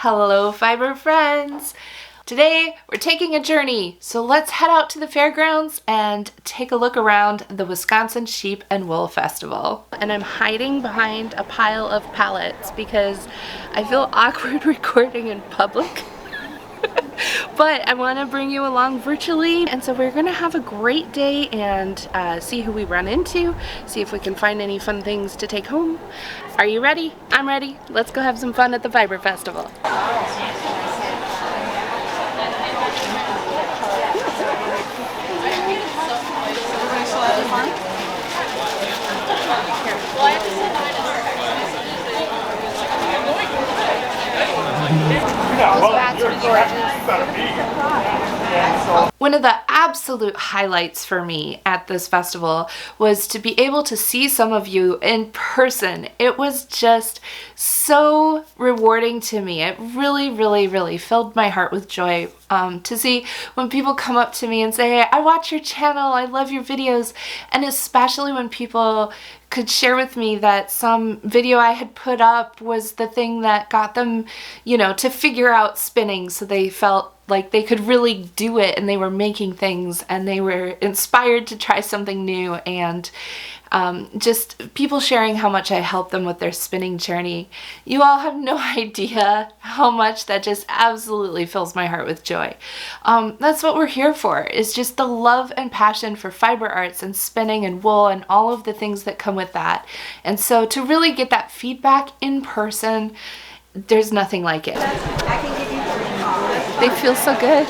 Hello fiber friends! Today we're taking a journey, so let's head out to the fairgrounds and take a look around the Wisconsin Sheep and Wool Festival. And I'm hiding behind a pile of pallets because I feel awkward recording in public. But I want to bring you along virtually, and so we're going to have a great day and see who we run into, see if we can find any fun things to take home. Are you ready? I'm ready. Let's go have some fun at the Fiber Festival. One of the absolute highlights for me at this festival was to be able to see some of you in person. It was just so rewarding to me. It really filled my heart with joy to see when people come up to me and say, I watch your channel, I love your videos, and especially when people could share with me that some video I had put up was the thing that got them, you know, to figure out spinning, so they felt like they could really do it and they were making things and they were inspired to try something new, and just people sharing how much I helped them with their spinning journey. You all have no idea how much that just absolutely fills my heart with joy. That's what we're here for, is just the love and passion for fiber arts and spinning and wool and all of the things that come with that. And so to really get that feedback in person, there's nothing like it. They feel so good.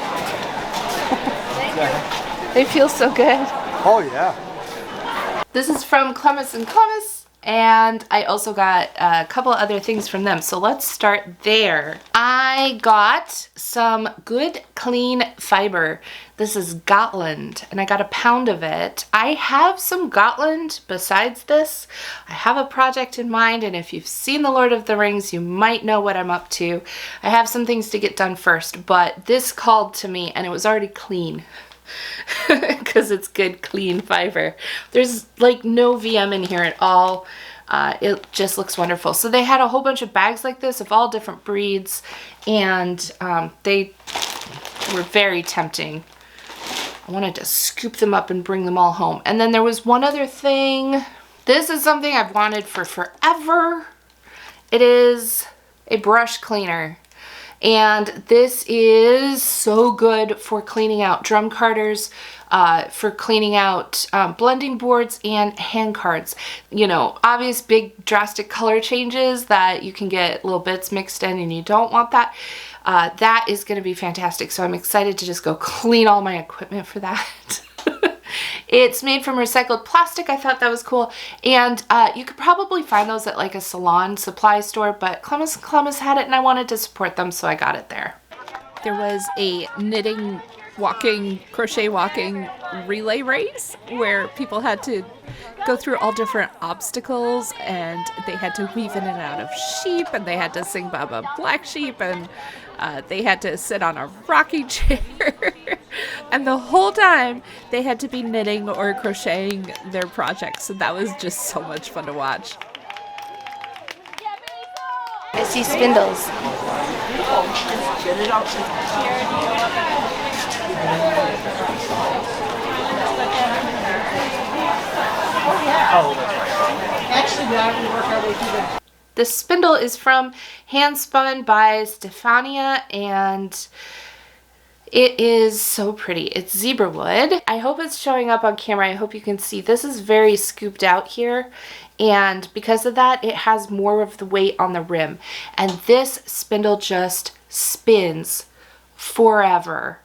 They feel so good. Oh yeah. This is from Clements Columbus, and I also got a couple other things from them. So let's start there. I got some good clean fiber. This is Gotland, and I got a pound of it. I have some Gotland besides this. I have a project in mind, and if you've seen The Lord of the Rings, you might know what I'm up to. I have some things to get done first, but this called to me, and it was already clean. Because it's good clean fiber. There's like no VM in here at all. It just looks wonderful. So they had a whole bunch of bags like this of all different breeds, and they were very tempting. I wanted to scoop them up and bring them all home. And then there was one other thing. This is something I've wanted for forever. It is a brush cleaner. And this is so good for cleaning out drum carders, for cleaning out blending boards and hand cards. You know, obvious big drastic color changes that you can get little bits mixed in and you don't want that. That is going to be fantastic. So I'm excited to just go clean all my equipment for that. It's made from recycled plastic. I thought that was cool. And you could probably find those at like a salon supply store, but Clements Columbus had it and I wanted to support them, so I got it there. There was a knitting, walking, crochet walking relay race where people had to go through all different obstacles, and they had to weave in and out of sheep, and they had to sing Baba Black Sheep, and they had to sit on a rocking chair. And the whole time they had to be knitting or crocheting their projects, and that was just so much fun to watch. I see Spindles. The spindle is from Handspun by Stefania, and it is so pretty. It's zebra wood. I hope it's showing up on camera. I hope you can see. This is very scooped out here, and because of that, it has more of the weight on the rim. And this spindle just spins forever.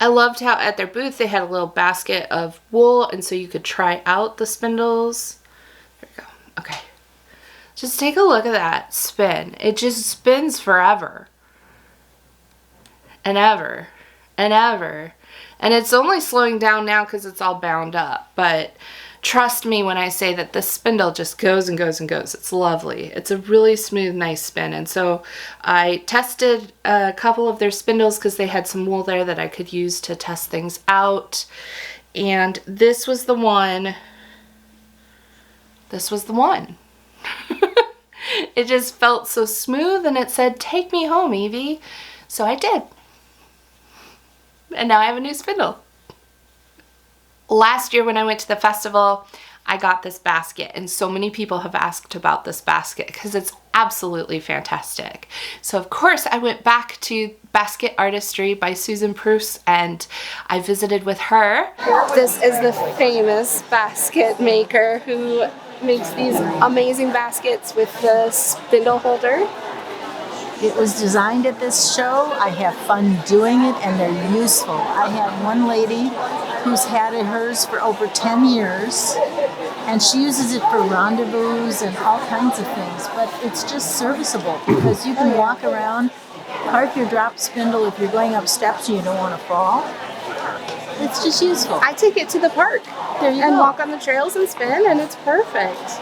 I loved how at their booth they had a little basket of wool, and so you could try out the spindles. There we go. Okay. Just take a look at that spin. It just spins forever. And ever. And ever. And it's only slowing down now because it's all bound up. But trust me when I say that this spindle just goes and goes and goes. It's lovely. It's a really smooth, nice spin. And so I tested a couple of their spindles because they had some wool there that I could use to test things out. And this was the one. This was the one. It just felt so smooth, and it said, "Take me home, Evie." So I did. And now I have a new spindle. Last year when I went to the festival, I got this basket, and so many people have asked about this basket because it's absolutely fantastic. So of course I went back to Basket Artistry by Susan Pruce, and I visited with her. This is the famous basket maker who makes these amazing baskets with the spindle holder. It was designed at this show. I have fun doing it, and they're useful. I have one lady who's had hers for over 10 years, and she uses it for rendezvous and all kinds of things, but it's just serviceable because you can walk around, park your drop spindle if you're going up steps and you don't want to fall. It's just useful. I take it to the park and walk on the trails and spin, and it's perfect.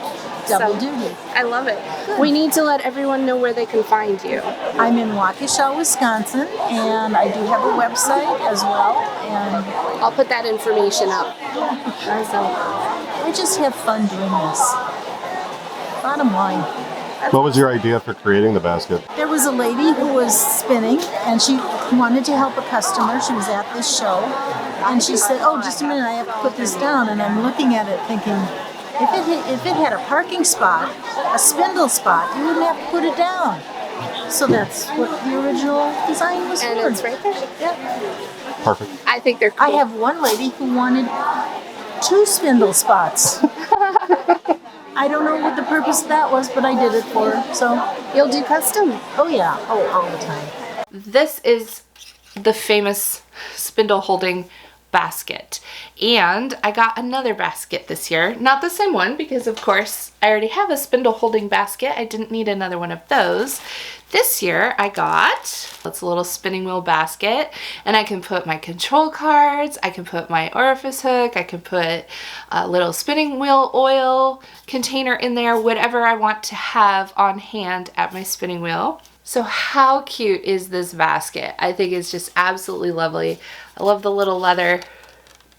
Double duty. I love it. Good. We need to let everyone know where they can find you. I'm in Waukesha, Wisconsin, and I do have a website as well. And I'll put that information up. so we just have fun doing this. Bottom line. What was your idea for creating the basket? There was a lady who was spinning, and she wanted to help a customer. She was at this show, and she said, "Oh, just a minute, I have to put this down." And I'm looking at it thinking, if it had a parking spot, a spindle spot, you wouldn't have to put it down. So that's what the original design was And for. it's right there. Yeah. Perfect. I think they're cool. I have one lady who wanted 2 spindle spots. I don't know what the purpose of that was, but I did it for her. So, You'll do custom. oh yeah, all the time. This is the famous spindle holding basket, and I got another basket this year. Not the same one, because of course I already have a spindle holding basket. I didn't need another one of those. This year I got, it's a little spinning wheel basket, and I can put my control cards, I can put my orifice hook, I can put a little spinning wheel oil container in there, whatever I want to have on hand at my spinning wheel. So how cute is this basket? I think it's just absolutely lovely. I love the little leather,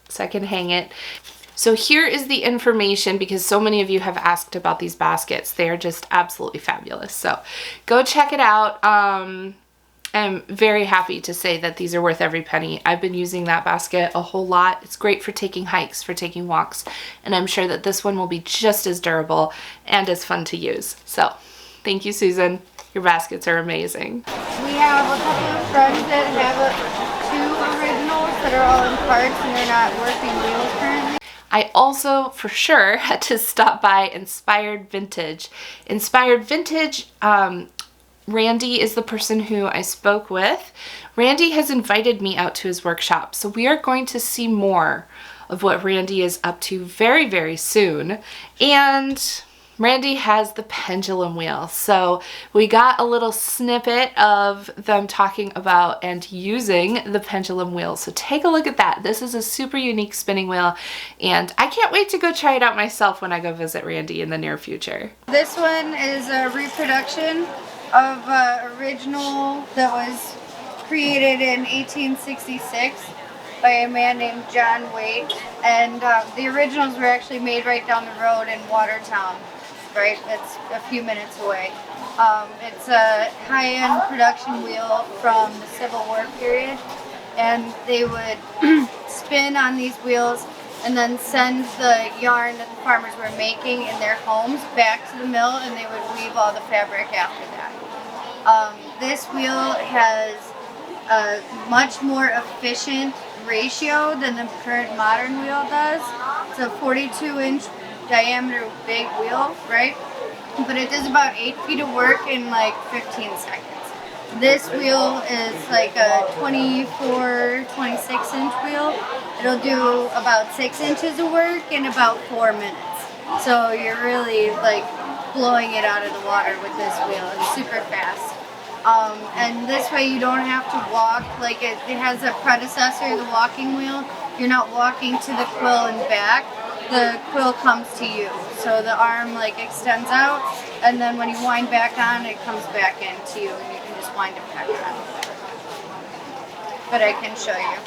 so I can hang it. So here is the information, because so many of you have asked about these baskets. They are just absolutely fabulous. So go check it out. I'm very happy to say that these are worth every penny. I've been using that basket a whole lot. It's great for taking hikes, for taking walks, and I'm sure that this one will be just as durable and as fun to use. So thank you, Susan. Your baskets are amazing. We have a couple of friends that have 2 originals that are all in parts and they're not working wheels currently. I also, for sure, had to stop by Inspired Vintage. Inspired Vintage, Randy is the person who I spoke with. Randy has invited me out to his workshop, so we are going to see more of what Randy is up to very, very soon. And Randy has the pendulum wheel, so we got a little snippet of them talking about and using the pendulum wheel. So take a look at that. This is a super unique spinning wheel, and I can't wait to go try it out myself when I go visit Randy in the near future. This one is a reproduction of an original that was created in 1866 by a man named John Waite, and the originals were actually made right down the road in Watertown. Right, it's a few minutes away. It's a high-end production wheel from the Civil War period, and they would spin on these wheels and then send the yarn that the farmers were making in their homes back to the mill, and they would weave all the fabric after that. This wheel has a much more efficient ratio than the current modern wheel does. It's a 42-inch diameter big wheel, right? But it does about 8 feet of work in like 15 seconds. This wheel is like a 24, 26 inch wheel. It'll do about 6 inches of work in about 4 minutes. So you're really like blowing it out of the water with this wheel. It's super fast. And this way you don't have to walk, like it has a predecessor, the walking wheel. You're not walking to the quill and back. The quill comes to you. So the arm like extends out, and then when you wind back on, it comes back into you, and you can just wind it back on. But I can show you.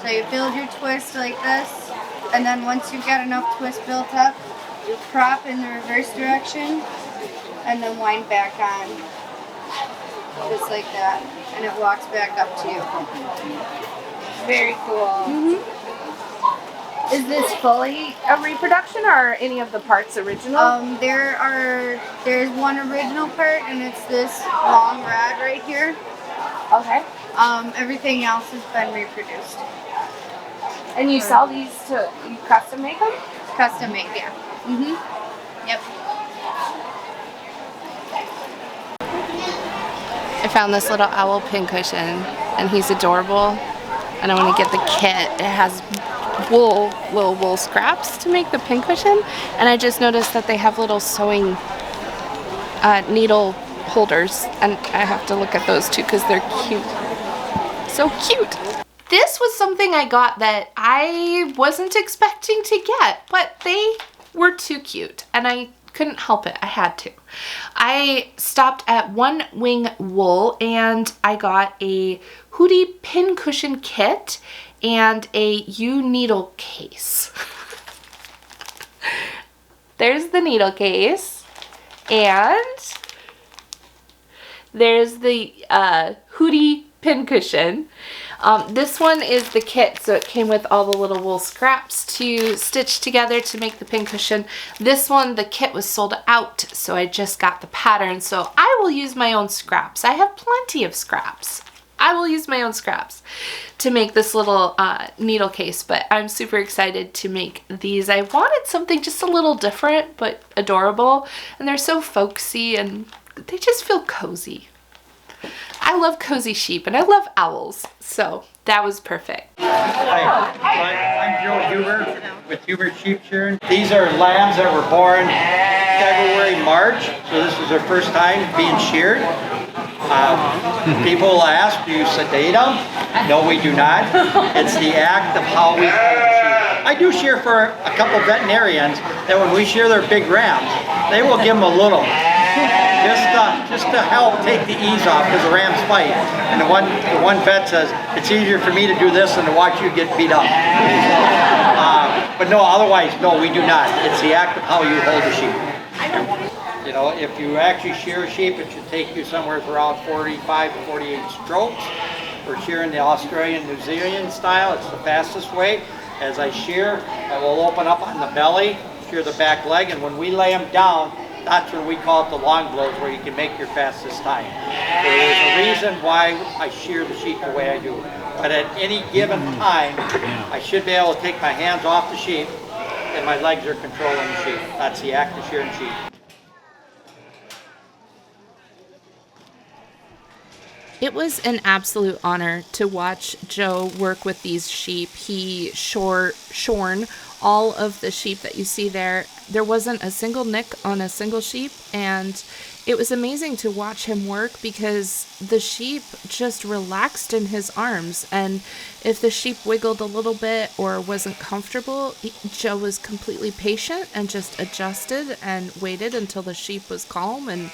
So you build your twist like this, and then once you've got enough twist built up, you prop in the reverse direction, and then wind back on, just like that, and it walks back up to you. Very cool. Is this fully a reproduction, or are any of the parts original? There's one original part, and it's this long rod right here. Okay. Everything else has been reproduced. And you sell these you custom make them? Custom made, yeah. Yep. I found this little owl pin cushion, and he's adorable. And I want to get the kit. It has little wool scraps to make the pin cushion, and I just noticed that they have little sewing needle holders, and I have to look at those too because they're cute. So cute. This was something I got that I wasn't expecting to get, but they were too cute, and I couldn't help it. I had to. I stopped at One Wing Wool, and I got a Hoodie Pin Cushion kit and a U-needle case. There's the needle case, and there's the Hoodie Pin Cushion. This one is the kit, so it came with all the little wool scraps to stitch together to make the pin cushion. This one, the kit was sold out, so I just got the pattern, so I will use my own scraps. I have plenty of scraps. I will use my own scraps to make this little needle case, but I'm super excited to make these. I wanted something just a little different, but adorable, and they're so folksy, and they just feel cozy. I love cozy sheep, and I love owls, so that was perfect. Hi, I'm Joe Huber with Huber Sheep Shearing. These are lambs that were born February, March, so this is their first time being sheared. People will ask, do you sedate them? No, we do not. It's the act of how we hold the sheep. I do shear for a couple veterinarians that when we shear their big rams, they will give them a little. Just to help take the ease off because the rams fight. And the one vet says, it's easier for me to do this than to watch you get beat up. But no, otherwise, no, we do not. It's the act of how you hold the sheep. You know, if you actually shear a sheep, it should take you somewhere around 45 to 48 strokes. For shearing the Australian, New Zealand style, it's the fastest way. As I shear, I will open up on the belly, shear the back leg, and when we lay them down, that's when we call it the long blows, where you can make your fastest time. There's a reason why I shear the sheep the way I do. But at any given time, I should be able to take my hands off the sheep, and my legs are controlling the sheep. That's the act of shearing sheep. It was an absolute honor to watch Joe work with these sheep. He shorn all of the sheep that you see there. There wasn't a single nick on a single sheep, and it was amazing to watch him work because the sheep just relaxed in his arms, and if the sheep wiggled a little bit or wasn't comfortable, Joe was completely patient and just adjusted and waited until the sheep was calm and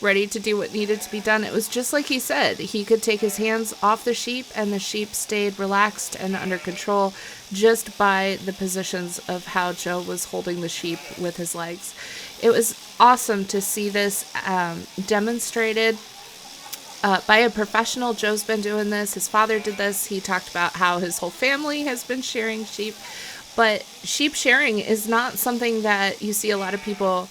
ready to do what needed to be done. It was just like he said. He could take his hands off the sheep and the sheep stayed relaxed and under control just by the positions of how Joe was holding the sheep with his legs. It was awesome to see this demonstrated by a professional. Joe's been doing this. His father did this. He talked about how his whole family has been shearing sheep. But sheep shearing is not something that you see a lot of people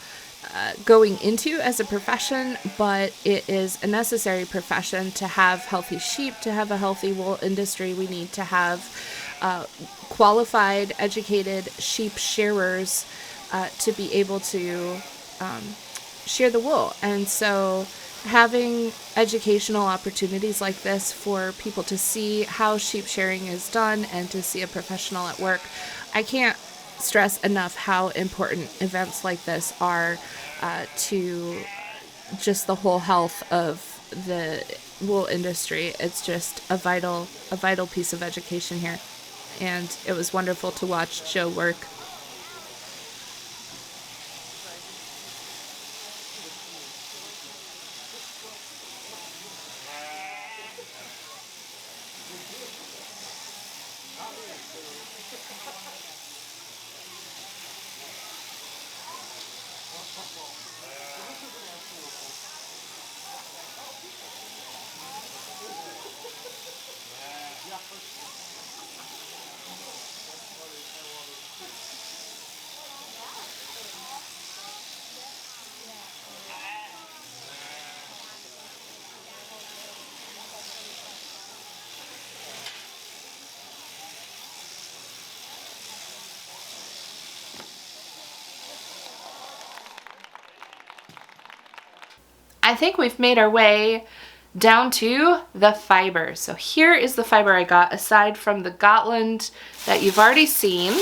going into as a profession, but it is a necessary profession to have healthy sheep, to have a healthy wool industry. We need to have qualified, educated sheep shearers to be able to shear the wool. And so having educational opportunities like this for people to see how sheep shearing is done and to see a professional at work, I can't stress enough how important events like this are to just the whole health of the wool industry. It's just a vital piece of education here, and it was wonderful to watch Joe work. I think we've made our way down to the fiber. So here is the fiber I got, aside from the Gotland that you've already seen.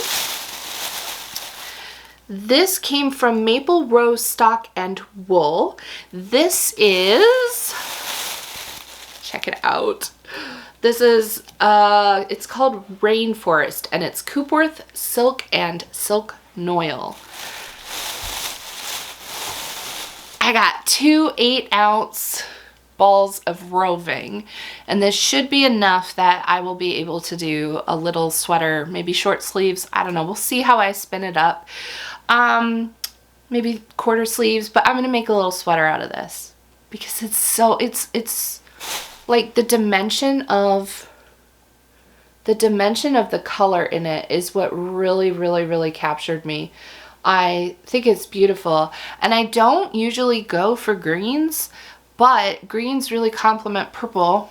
This came from Maple Rose Stock and Wool. This is, check it out. This is, it's called Rainforest, and it's Coopworth Silk and Silk Noil. I got 2 8-ounce balls of roving, and this should be enough that I will be able to do a little sweater, maybe short sleeves. I don't know. We'll see how I spin it up. Maybe quarter sleeves, but I'm gonna make a little sweater out of this because it's so, it's like the dimension of the color in it is what really captured me. I think it's beautiful, and I don't usually go for greens, but greens really complement purple,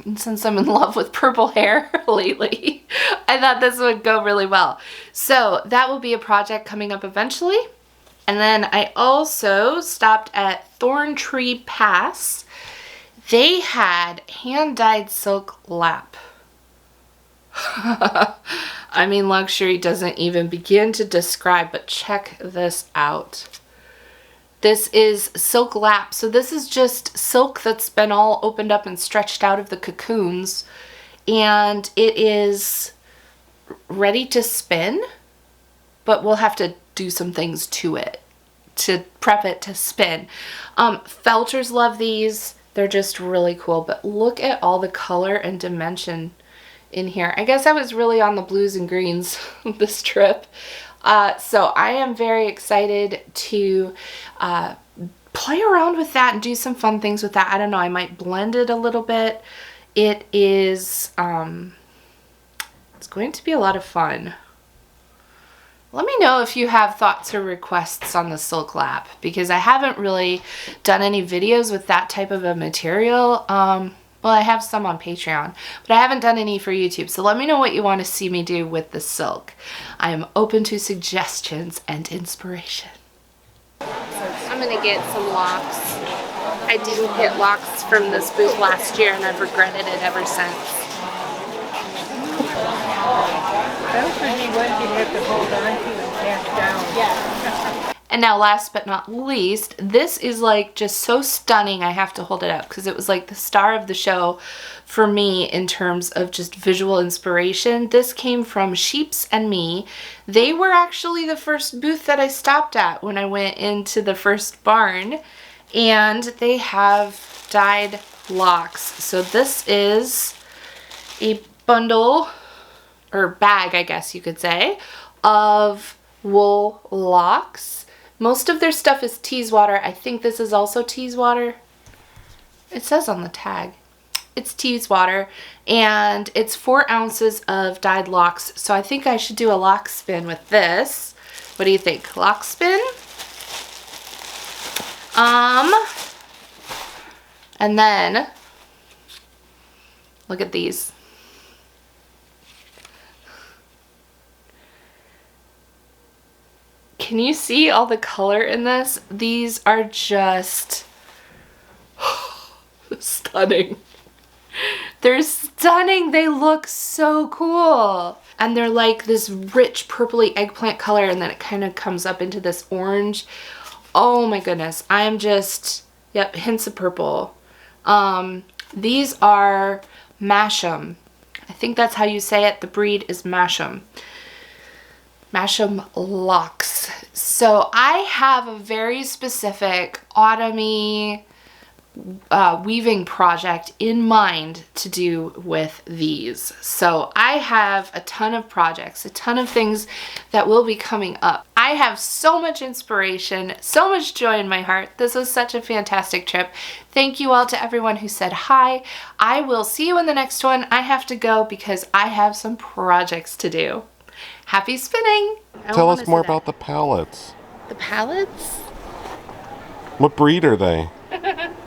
and since I'm in love with purple hair lately, I thought this would go really well. So that will be a project coming up eventually. And then I also stopped at Thorntree Pass. They had hand-dyed silk lap. I mean, luxury doesn't even begin to describe, but check this out. This is silk lap. So this is just silk that's been all opened up and stretched out of the cocoons, and it is ready to spin, but we'll have to do some things to it to prep it to spin. Felters love these. They're just really cool, but look at all the color and dimension in here. I guess I was really on the blues and greens this trip. So I am very excited to play around with that and do some fun things with that. I don't know, I might blend it a little bit. It is, it's going to be a lot of fun. Let me know if you have thoughts or requests on the silk lap, because I haven't really done any videos with that type of a material. Well, I have some on Patreon, but I haven't done any for YouTube. So let me know what you want to see me do with the silk. I am open to suggestions and inspiration. I'm gonna get some locks. I didn't get locks from this booth last year, and I've regretted it ever since. Those would be ones you'd have to hold on to and cast down. Yeah. And now last but not least, this is like just so stunning I have to hold it up because it was like the star of the show for me in terms of just visual inspiration. This came from Sheepsandme. They were actually the first booth that I stopped at when I went into the first barn, and they have dyed locks. So this is a bundle, or bag I guess you could say, of wool locks. Most of their stuff is Teeswater. I think this is also Teeswater. It says on the tag. It's Teeswater, and it's 4 ounces of dyed locks. So I think I should do a lock spin with this. What do you think? Lock spin? And then, look at these. Can you see all the color in this? These are just stunning. They're stunning. They look so cool. And they're like this rich purpley eggplant color, and then it kind of comes up into this orange. Oh my goodness. I am just, yep, hints of purple. These are Masham. I think that's how you say it. The breed is Masham. Masham locks. So I have a very specific autumny weaving project in mind to do with these. So I have a ton of projects, a ton of things that will be coming up. I have so much inspiration, so much joy in my heart. This was such a fantastic trip. Thank you all to everyone who said hi. I will see you in the next one. I have to go because I have some projects to do. Happy spinning! Tell us more about the pallets. The pallets? What breed are they?